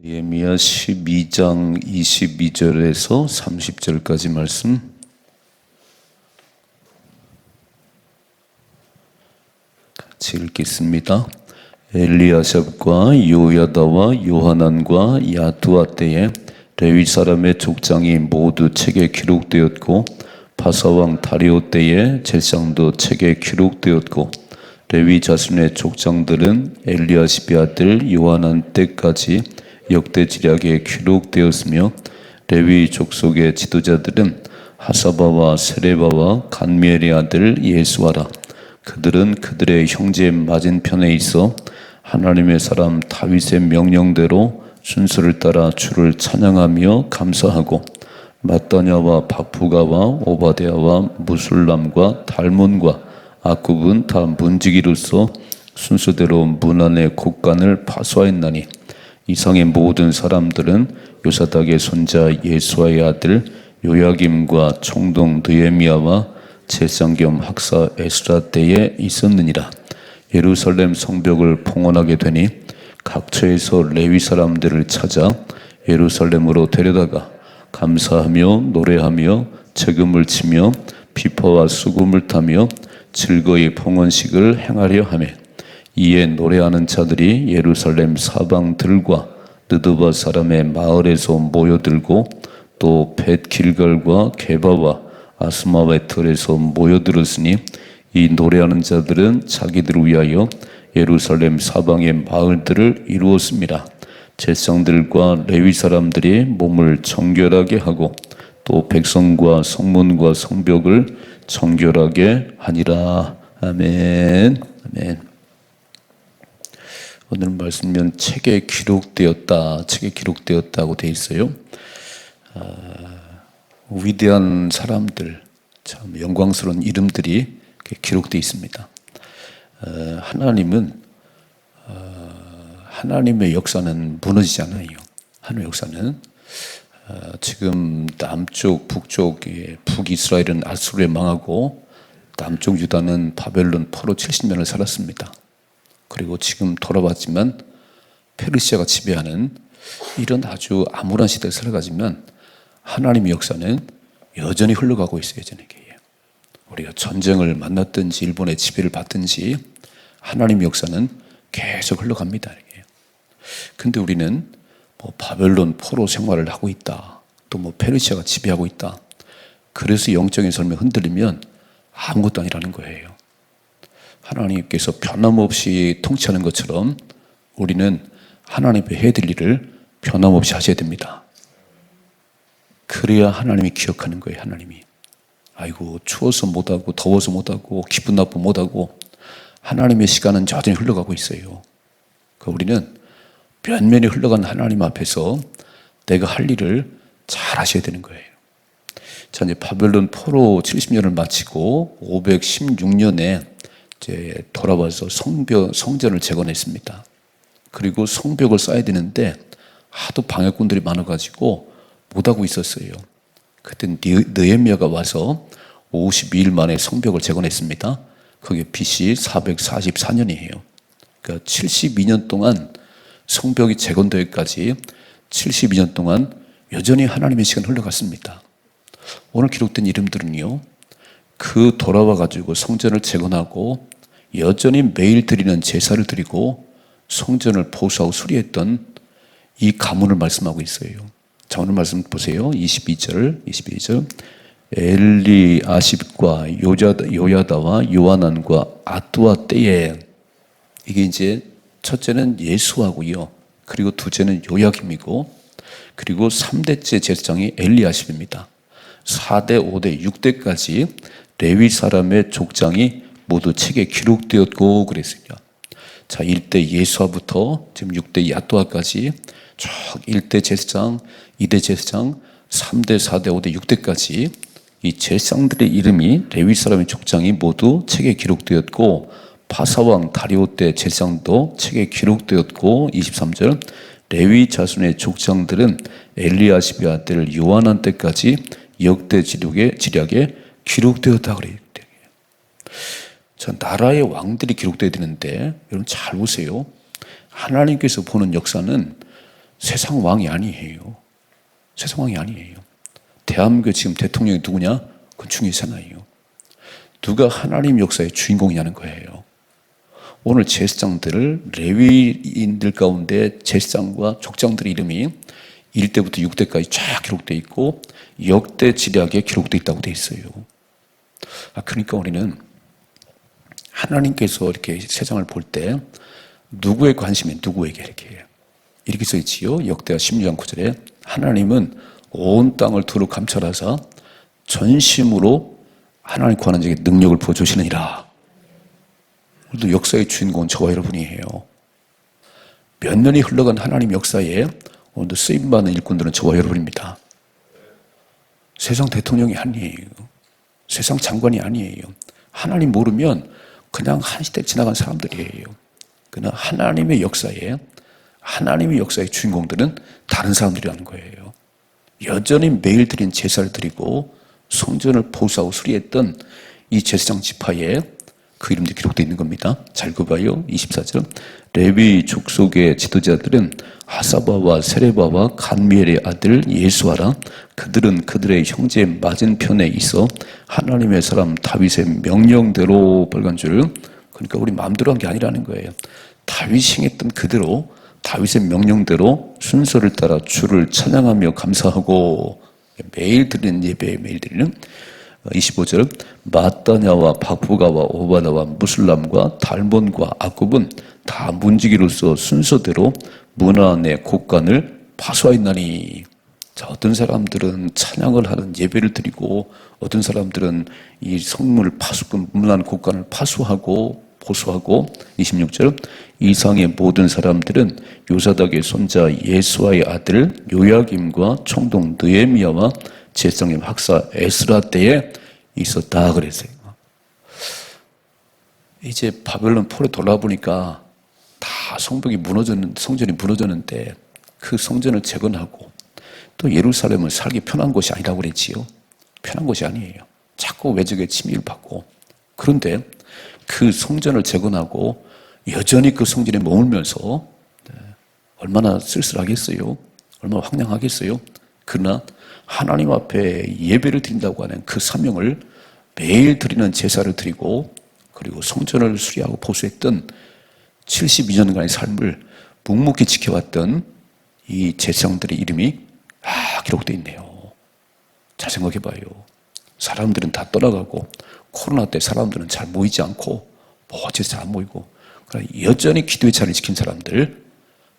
느헤미야 12장 22절에서 30절까지 말씀 같이 읽겠습니다. 엘리야삽과 요야다와 요하난과 야두아 때에 레위 사람의 족장이 모두 책에 기록되었고 바사왕 다리오 때에 제상도 책에 기록되었고 레위 자손의 족장들은 엘리야십의 아들 요하난 때까지 역대 지략에 기록되었으며 레위 족속의 지도자들은 하사바와 세레바와 간미엘의 아들 예수아라. 그들은 그들의 형제 맞은편에 있어 하나님의 사람 다윗의 명령대로 순서를 따라 주를 찬양하며 감사하고 마따냐와 박부가와 오바댜와 무술람과 달몬과 아굽은 다 문지기로서 순서대로 문 안의 곡간을 파수하였나니 이상의 모든 사람들은 요사닥의 손자 예수아의 아들 요야김과 총독 느헤미야와 제상 겸 학사 에스라 때에 있었느니라. 예루살렘 성벽을 봉헌하게 되니 각처에서 레위 사람들을 찾아 예루살렘으로 데려다가 감사하며 노래하며 제금을 치며 비파와 수금을 타며 즐거이 봉헌식을 행하려 하며 이에 노래하는 자들이 예루살렘 사방들과 느드바 사람의 마을에서 모여들고 또 벳길갈과 게바와 아스마웨틀에서 모여들었으니 이 노래하는 자들은 자기들을 위하여 예루살렘 사방의 마을들을 이루었습니다. 제상들과 레위 사람들이 몸을 정결하게 하고 또 백성과 성문과 성벽을 정결하게 하니라. 아멘. 아멘. 오늘 말씀은 책에 기록되었다고 되어 있어요. 위대한 사람들, 참 영광스러운 이름들이 기록되어 있습니다. 하나님의 역사는 무너지지 않아요. 하나님의 역사는 지금 남쪽, 북쪽, 북이스라엘은 아수르에 망하고 남쪽 유다는 바벨론 포로 70년을 살았습니다. 그리고 지금 돌아봤지만 페르시아가 지배하는 이런 아주 암울한 시대를 살아가지만 하나님의 역사는 여전히 흘러가고 있어요. 여전히. 우리가 전쟁을 만났든지 일본의 지배를 받든지 하나님의 역사는 계속 흘러갑니다. 근데 우리는 바벨론 포로 생활을 하고 있다. 또 페르시아가 지배하고 있다. 그래서 영적인 삶이 흔들리면 아무것도 아니라는 거예요. 하나님께서 변함없이 통치하는 것처럼 우리는 하나님의 해야 될 일을 변함없이 하셔야 됩니다. 그래야 하나님이 기억하는 거예요. 하나님이. 아이고 추워서 못하고 더워서 못하고 기분 나쁘면 못하고 하나님의 시간은 여전히 흘러가고 있어요. 우리는 면면이 흘러간 하나님 앞에서 내가 할 일을 잘 하셔야 되는 거예요. 자, 이제 바벨론 포로 70년을 마치고 516년에 이제 돌아와서 성전을 재건했습니다. 그리고 성벽을 쌓아야 되는데 하도 방해꾼들이 많아가지고 못하고 있었어요. 그때 느헤미야가 와서 52일 만에 성벽을 재건했습니다. 그게 BC 444년이에요. 그러니까 72년 동안 성벽이 재건되기까지 72년 동안 여전히 하나님의 시간이 흘러갔습니다. 오늘 기록된 이름들은요, 그 돌아와가지고 성전을 재건하고 여전히 매일 드리는 제사를 드리고 성전을 보수하고 수리했던 이 가문을 말씀하고 있어요. 자, 오늘 말씀 보세요. 22절. 엘리아십과 요야다와 요하난과 아두아 때에, 이게 이제 첫째는 예수하고요. 그리고 둘째는 요야김이고, 그리고 3대째 제사장이 엘리아십입니다. 4대, 5대, 6대까지 레위 사람의 족장이 모두 책에 기록되었고 그랬어요. 자, 1대 예수아부터 지금 6대 야두아까지 쭉 1대 제사장, 2대 제사장, 3대, 4대, 5대, 6대까지 이 제사장들의 이름이 레위 사람의 족장이 모두 책에 기록되었고 바사왕 다리오 때 제사장도 책에 기록되었고 23절 레위 자손의 족장들은 엘리야십의 아들 요하난 때까지 역대 지략에 기록되었다 그래요. 자, 나라의 왕들이 기록되어야 되는데 여러분 잘 보세요. 하나님께서 보는 역사는 세상 왕이 아니에요. 세상 왕이 아니에요. 대한민국 지금 대통령이 누구냐? 그건 중요하지 않아요. 누가 하나님 역사의 주인공이냐는 거예요. 오늘 제사장들을 레위인들 가운데 제사장과 족장들의 이름이 1대부터 6대까지 쫙 기록되어 있고 역대 지략에 기록되어 있다고 되어 있어요. 그러니까 우리는 하나님께서 이렇게 세상을 볼 때 누구의 관심이 누구에게 이렇게 써 있지요. 역대하 16장 9절에 하나님은 온 땅을 두루 감찰하사 전심으로 하나님 구하는 자에게 능력을 부어주시느니라. 오늘도 역사의 주인공은 저와 여러분이에요. 몇 년이 흘러간 하나님 역사에 오늘도 쓰임받는 일꾼들은 저와 여러분입니다. 세상 대통령이 아니에요. 세상 장관이 아니에요. 하나님 모르면 그냥 한 시대 지나간 사람들이에요. 그러나 하나님의 역사의 주인공들은 다른 사람들이라는 거예요. 여전히 매일 드린 제사를 드리고 성전을 보수하고 수리했던 이 제사장 지파에 그 이름도 기록되어 있는 겁니다. 잘 봐요. 24절. 레위 족속의 지도자들은 하사바와 세레바와 간미엘의 아들 예수아라. 그들은 그들의 형제 맞은편에 있어 하나님의 사람 다윗의 명령대로 벌간줄. 그러니까 우리 마음대로 한 게 아니라는 거예요. 다윗이 행했던 그대로 다윗의 명령대로 순서를 따라 주를 찬양하며 감사하고 매일 드리는 예배에 매일 드리는 25절. 마따냐와 박부가와 오바다와 무슬람과 달몬과 아굽은 다 문지기로서 순서대로 문화 안에 곡간을 파수하였나니. 자, 어떤 사람들은 찬양을 하는 예배를 드리고 어떤 사람들은 이 성문을 문안 곡간을 파수하고 보수하고. 26절. 이상의 모든 사람들은 요사닥의 손자 예수아의 아들 요야김과 총독 느헤미야와 제사장님 학사 에스라 때에 있었다 그랬어요. 이제 바벨론 포로 돌아보니까 다 성전이 무너졌는데 그 성전을 재건하고 또 예루살렘을 살기 편한 곳이 아니라고 그랬지요. 편한 곳이 아니에요. 자꾸 외적의 침입을 받고. 그런데 그 성전을 재건하고 여전히 그 성전에 머물면서 얼마나 쓸쓸하겠어요. 얼마나 황량하겠어요. 그러나 하나님 앞에 예배를 드린다고 하는 그 사명을 매일 드리는 제사를 드리고 그리고 성전을 수리하고 보수했던 72년간의 삶을 묵묵히 지켜왔던 이 제사장들의 이름이 기록되어 있네요. 잘 생각해봐요. 사람들은 다 떠나가고 코로나 때 사람들은 잘 모이지 않고 어째서 잘 안 모이고 그러나 여전히 기도의 자리를 지킨 사람들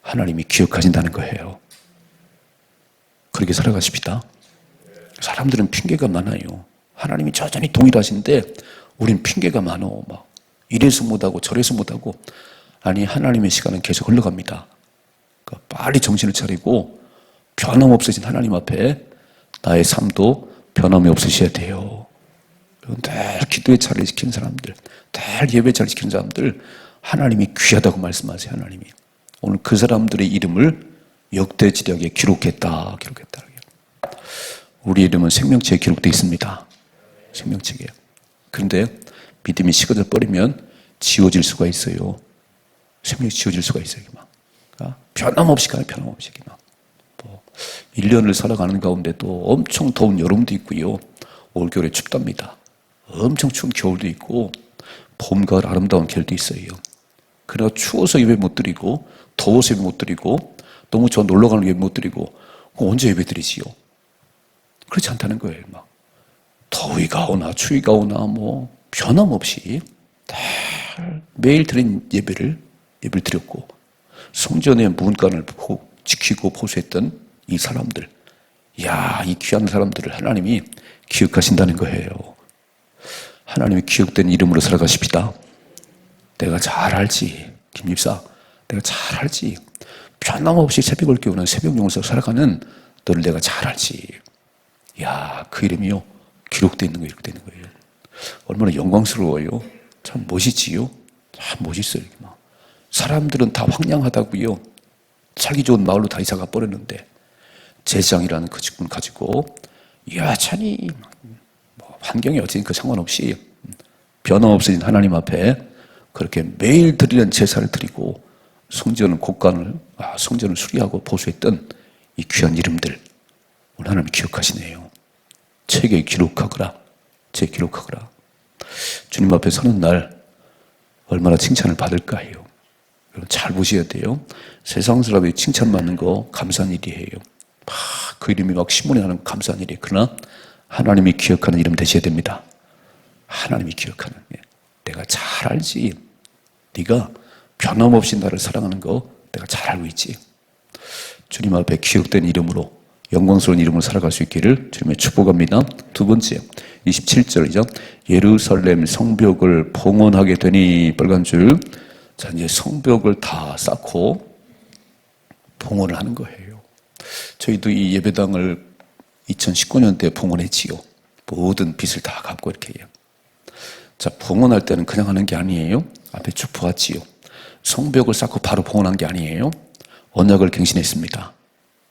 하나님이 기억하신다는 거예요. 그렇게 살아가십시다. 사람들은 핑계가 많아요. 하나님이 여전히 동일하신데 우린 핑계가 많어. 막 이래서 못하고 저래서 못하고. 아니, 하나님의 시간은 계속 흘러갑니다. 그러니까 빨리 정신을 차리고 변함없으신 하나님 앞에 나의 삶도 변함이 없으셔야 돼요. 늘 기도의 자리를 지키는 사람들, 늘 예배 자리를 지키는 사람들 하나님이 귀하다고 말씀하세요. 하나님이 오늘 그 사람들의 이름을 역대지략에 기록했다. 우리 이름은 생명책에 기록되어 있습니다. 생명책에. 그런데 믿음이 식어져 버리면 지워질 수가 있어요. 생명이 지워질 수가 있어요. 그러니까 변함없이 가요. 변함없이. 1년을 살아가는 가운데 또 엄청 더운 여름도 있고요. 올겨울에 춥답니다. 엄청 추운 겨울도 있고 봄, 가을 아름다운 겨울도 있어요. 그러나 추워서 예배 못 드리고 더워서 예배 못 드리고 너무 저 놀러 가는 예배 못 드리고 언제 예배 드리지요? 그렇지 않다는 거예요. 막 더위가 오나 추위가 오나 뭐 변함없이 매일 드린 예배를 드렸고 성전의 문간을 지키고 보수했던 이 사람들, 이 귀한 사람들을 하나님이 기억하신다는 거예요. 하나님이 기억된 이름으로 살아가십시다. 내가 잘 알지, 김집사, 내가 잘 알지. 변함없이 새벽을 깨우는 새벽용으로서 살아가는 너를 내가 잘 알지. 그 이름이요, 기록되어 있는 거예요. 얼마나 영광스러워요. 참 멋있지요. 참 멋있어요. 사람들은 다 황량하다고요. 살기 좋은 마을로 다 이사가 버렸는데 제사장이라는 그 직분 가지고 여전히 환경이 어찌든 그 상관없이 변함없으신 하나님 앞에 그렇게 매일 드리는 제사를 드리고 성전을 수리하고 보수했던 이 귀한 이름들 오늘 하나님 기억하시네요. 책에 기록하거라. 주님 앞에 서는 날 얼마나 칭찬을 받을까 해요. 여러분 잘 보셔야 돼요. 세상 사람이 칭찬받는 거 감사한 일이에요. 그 이름이 막 신문에 나는 감사한 일이에요. 그러나 하나님이 기억하는 이름 되셔야 됩니다. 하나님이 기억하는, 내가 잘 알지. 네가 변함없이 나를 사랑하는 거 내가 잘 알고 있지. 주님 앞에 기억된 이름으로, 영광스러운 이름으로 살아갈 수 있기를 주님의 축복합니다. 두 번째, 27절이죠. 예루살렘 성벽을 봉헌하게 되니, 빨간 줄. 자, 이제 성벽을 다 쌓고 봉헌을 하는 거예요. 저희도 이 예배당을 2019년도에 봉헌했지요. 모든 빚을 다 갚고 이렇게 해요. 자, 봉헌할 때는 그냥 하는 게 아니에요. 앞에 쭉 보았지요. 성벽을 쌓고 바로 봉헌한 게 아니에요. 언약을 갱신했습니다.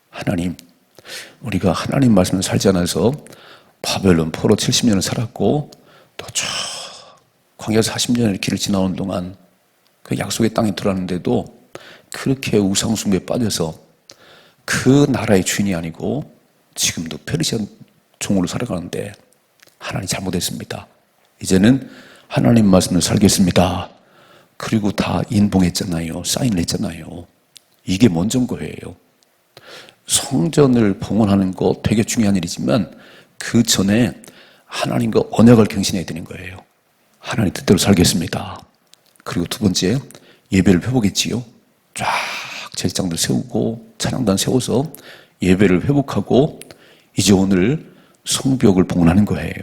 하나님, 우리가 하나님 말씀을 살지 않아서 바벨론 포로 70년을 살았고 또 저 광야에서 40년의 길을 지나오는 동안 그 약속의 땅에 들어왔는데도 그렇게 우상 숭배에 빠져서 그 나라의 주인이 아니고 지금도 페르시아 종으로 살아가는데 하나님 잘못했습니다. 이제는 하나님 말씀을 살겠습니다. 그리고 다 인봉했잖아요. 사인을 했잖아요. 이게 먼저인 거예요. 성전을 봉헌하는 거 되게 중요한 일이지만 그 전에 하나님과 언약을 갱신해야 되는 거예요. 하나님 뜻대로 살겠습니다. 그리고 두 번째, 예배를 회복했지요. 쫙 제사장들 세우고 찬양단 세워서 예배를 회복하고 이제 오늘 성벽을 봉헌하는 거예요.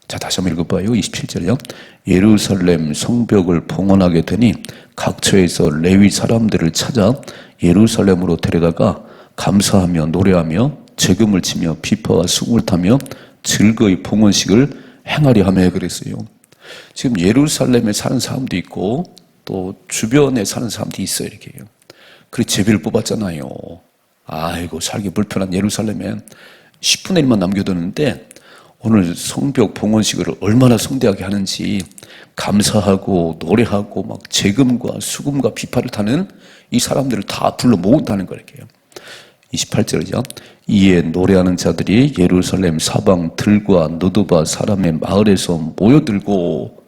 자, 다시 한번 읽어봐요. 27절이요. 예루살렘 성벽을 봉헌하게 되니 각처에서 레위 사람들을 찾아 예루살렘으로 데려다가 감사하며 노래하며 재금을 치며 비파와 수금을 타며 즐거이 봉헌식을 행하려 하며 그랬어요. 지금 예루살렘에 사는 사람도 있고 또 주변에 사는 사람도 있어요. 이렇게요. 그래서 제비를 뽑았잖아요. 아이고 살기 불편한 예루살렘에 10분의 1만 남겨두는데 오늘 성벽 봉헌식을 얼마나 성대하게 하는지 감사하고 노래하고 막 재금과 수금과 비파를 타는 이 사람들을 다 불러 모은다는 거예요. 28절이죠. 이에 노래하는 자들이 예루살렘 사방 들과 느드바 사람의 마을에서 모여들고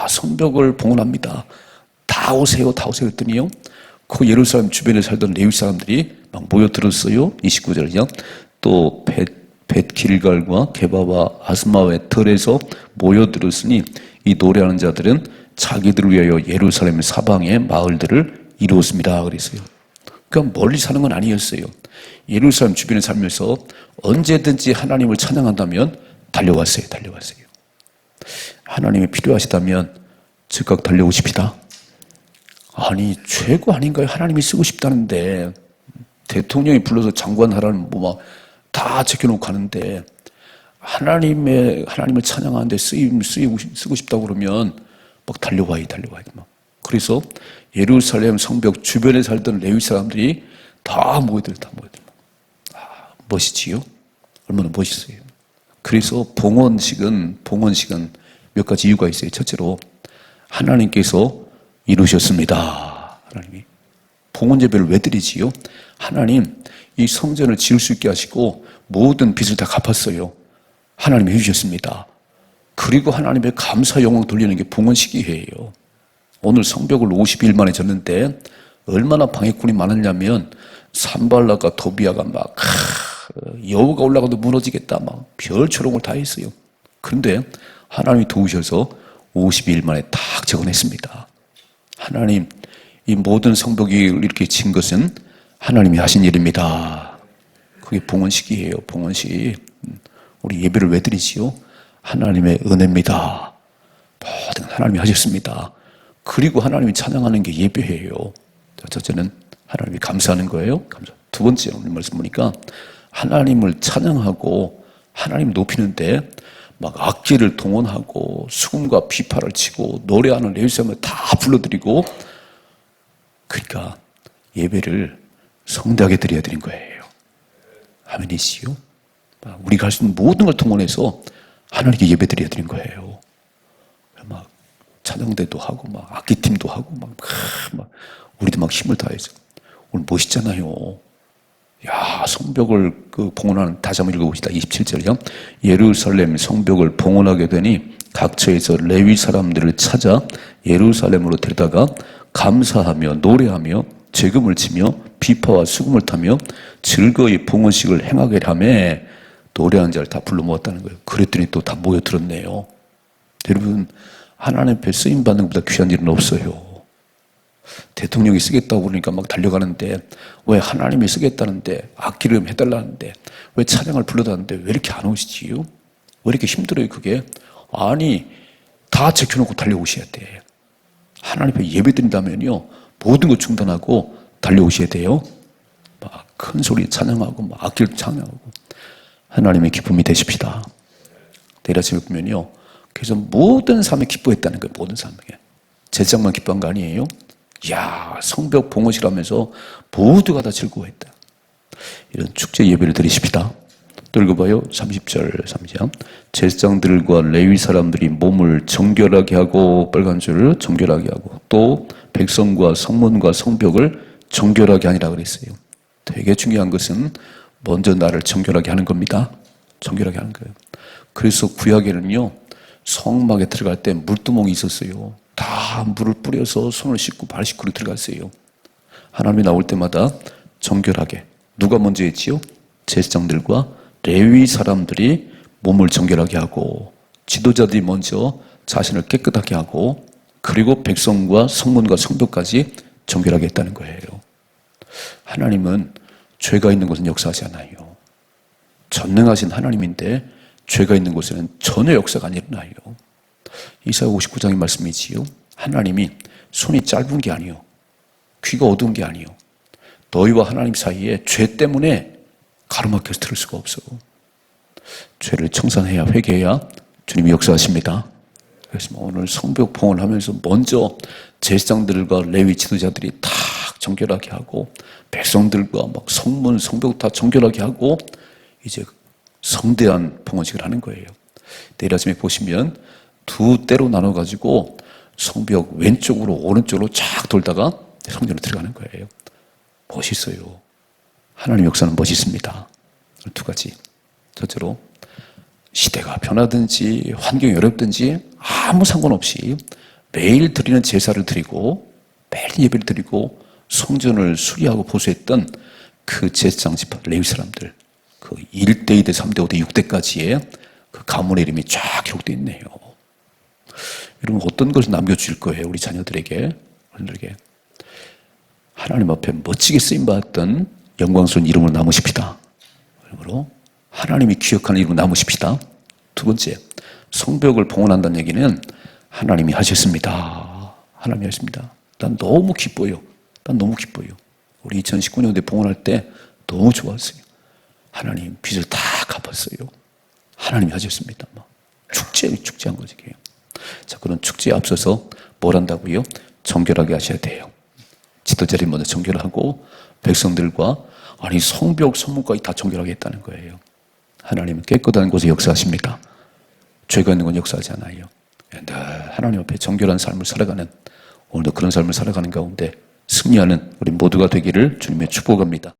성벽을 봉헌합니다. 다 오세요 했더니요. 그 예루살렘 주변에 살던 레위 사람들이 막 모여들었어요. 29절이죠. 또 벳길갈과 게바와 아스마의 털에서 모여들었으니 이 노래하는 자들은 자기들을 위하여 예루살렘 사방의 마을들을 이루었습니다. 그랬어요. 그러니까 멀리 사는 건 아니었어요. 예루살렘 주변에 살면서 언제든지 하나님을 찬양한다면 달려왔어요. 하나님이 필요하시다면 즉각 달려오십니다. 아니 최고 아닌가요? 하나님이 쓰고 싶다는데 대통령이 불러서 장관하라는 뭐 막 다 제껴놓고 가는데 하나님을 찬양하는데 쓰고 싶다고 그러면 막 달려와야 막. 그래서 예루살렘 성벽 주변에 살던 레위 사람들이 다 모여들어. 멋있지요? 얼마나 멋있어요. 그래서 봉헌식은 몇 가지 이유가 있어요. 첫째로 하나님께서 이루셨습니다. 하나님이 봉헌 예배를 왜 드리지요? 하나님 이 성전을 지을 수 있게 하시고 모든 빚을 다 갚았어요. 하나님이 해주셨습니다. 그리고 하나님의 감사 영광 돌리는 게 봉헌식이에요. 오늘 성벽을 50일 만에 졌는데 얼마나 방해꾼이 많았냐면 산발락과 도비아가 막 여우가 올라가도 무너지겠다 막 별초롱을 다 했어요. 그런데 하나님이 도우셔서 52일 만에 딱 재건했습니다. 하나님 이 모든 성벽이 이렇게 진 것은 하나님이 하신 일입니다. 그게 봉헌식이에요. 봉헌식. 우리 예배를 왜 드리지요? 하나님의 은혜입니다. 모든 하나님이 하셨습니다. 그리고 하나님이 찬양하는 게 예배예요. 첫째는 하나님이 감사하는 거예요. 두 번째 오늘 말씀 보니까 하나님을 찬양하고 하나님 높이는데 막 악기를 동원하고 수금과 비파를 치고 노래하는 레위 사람을 다 불러드리고 그러니까 예배를 성대하게 드려야 되는 거예요. 아멘이시요? 우리가 할 수 있는 모든 걸 동원해서 하나님께 예배 드려야 되는 거예요. 막 찬양대도 하고 막 악기팀도 하고 막 우리도 막 힘을 다해서 오늘 멋있잖아요. 야, 성벽을 봉헌하는, 다시 한번 읽어봅시다. 27절이요. 예루살렘 성벽을 봉헌하게 되니 각처에서 레위 사람들을 찾아 예루살렘으로 데려다가 감사하며 노래하며 재금을 치며 비파와 수금을 타며 즐거이 봉헌식을 행하게 하며 노래하는 자를 다 불러 모았다는 거예요. 그랬더니 또 다 모여들었네요. 여러분, 하나님 앞에 쓰임받는 것보다 귀한 일은 없어요. 대통령이 쓰겠다고 그러니까 막 달려가는데, 왜 하나님이 쓰겠다는데, 악기를 해달라는데, 왜 찬양을 불러달라는데 왜 이렇게 안 오시지요? 왜 이렇게 힘들어요 그게? 아니, 다 제껴놓고 달려오셔야 돼. 하나님 앞에 예배 드린다면요, 모든 거 중단하고 달려오셔야 돼요. 막 큰 소리 찬양하고 막 악기를 찬양하고 하나님의 기쁨이 되십시다. 내일 아침에 보면요, 그래서 모든 삶에 기뻐했다는 거예요. 모든 삶에. 제사장만 기뻐한 거 아니에요? 이야, 성벽 봉헌이라면서 모두가 다 즐거워했다. 이런 축제 예배를 드리십시다. 또 읽어봐요. 30절 3절. 제사장들과 레위 사람들이 몸을 정결하게 하고, 빨간 줄을 정결하게 하고, 또 백성과 성문과 성벽을 정결하게 하니라 그랬어요. 되게 중요한 것은 먼저 나를 정결하게 하는 겁니다. 정결하게 하는 거예요. 그래서 구약에는요, 성막에 들어갈 때 물두멍이 있었어요. 다 물을 뿌려서 손을 씻고 발 씻고 들어갔어요. 하나님이 나올 때마다 정결하게. 누가 먼저 했지요? 제사장들과 레위 사람들이 몸을 정결하게 하고, 지도자들이 먼저 자신을 깨끗하게 하고, 그리고 백성과 성문과 성벽까지 정결하게 했다는 거예요. 하나님은 죄가 있는 곳은 역사하지 않아요. 전능하신 하나님인데 죄가 있는 곳에는 전혀 역사가 안 일어나요. 이사야 59장의 말씀이지요. 하나님이 손이 짧은 게 아니요, 귀가 어두운 게 아니요, 너희와 하나님 사이에 죄 때문에 가로막혀서 들을 수가 없어. 죄를 청산해야, 회개해야 주님이 역사하십니다. 그래서 오늘 성벽 봉헌하면서 먼저 제사장들과 레위 지도자들이 다 정결하게 하고, 백성들과 막 성문, 성벽 다 정결하게 하고, 이제 성대한 봉헌식을 하는 거예요. 내일 아침에 보시면 두 때로 나눠가지고 성벽 왼쪽으로 오른쪽으로 쫙 돌다가 성전으로 들어가는 거예요. 멋있어요. 하나님 역사는 멋있습니다. 두 가지. 첫째로, 시대가 변하든지 환경이 어렵든지 아무 상관없이 매일 드리는 제사를 드리고 매일 예배를 드리고 성전을 수리하고 보수했던 그 제사장 지파 레위 사람들, 그 1대, 2대, 3대, 5대, 6대까지의 그 가문의 이름이 쫙 기록되어 있네요. 여러분, 어떤 것을 남겨주실 거예요? 우리 자녀들에게, 어른들에게. 하나님 앞에 멋지게 쓰임받았던 영광스러운 이름으로 남으십시다. 그러므로 하나님이 기억하는 이름으로 남으십시다. 두 번째, 성벽을 봉헌한다는 얘기는 하나님이 하셨습니다. 하나님이 하셨습니다. 난 너무 기뻐요. 난 너무 기뻐요. 우리 2019년도에 봉헌할 때 너무 좋았어요. 하나님 빚을 다 갚았어요. 하나님이 하셨습니다. 축제한 거지. 자, 그런 축제에 앞서서 뭘 한다고요? 정결하게 하셔야 돼요. 지도자들이 먼저 정결하고, 백성들과, 아니 성벽, 성문까지 다 정결하게 했다는 거예요. 하나님은 깨끗한 곳에 역사하십니다. 죄가 있는 건 역사하지 않아요. 하나님 앞에 정결한 삶을 살아가는, 오늘도 그런 삶을 살아가는 가운데 승리하는 우리 모두가 되기를 주님의 축복합니다.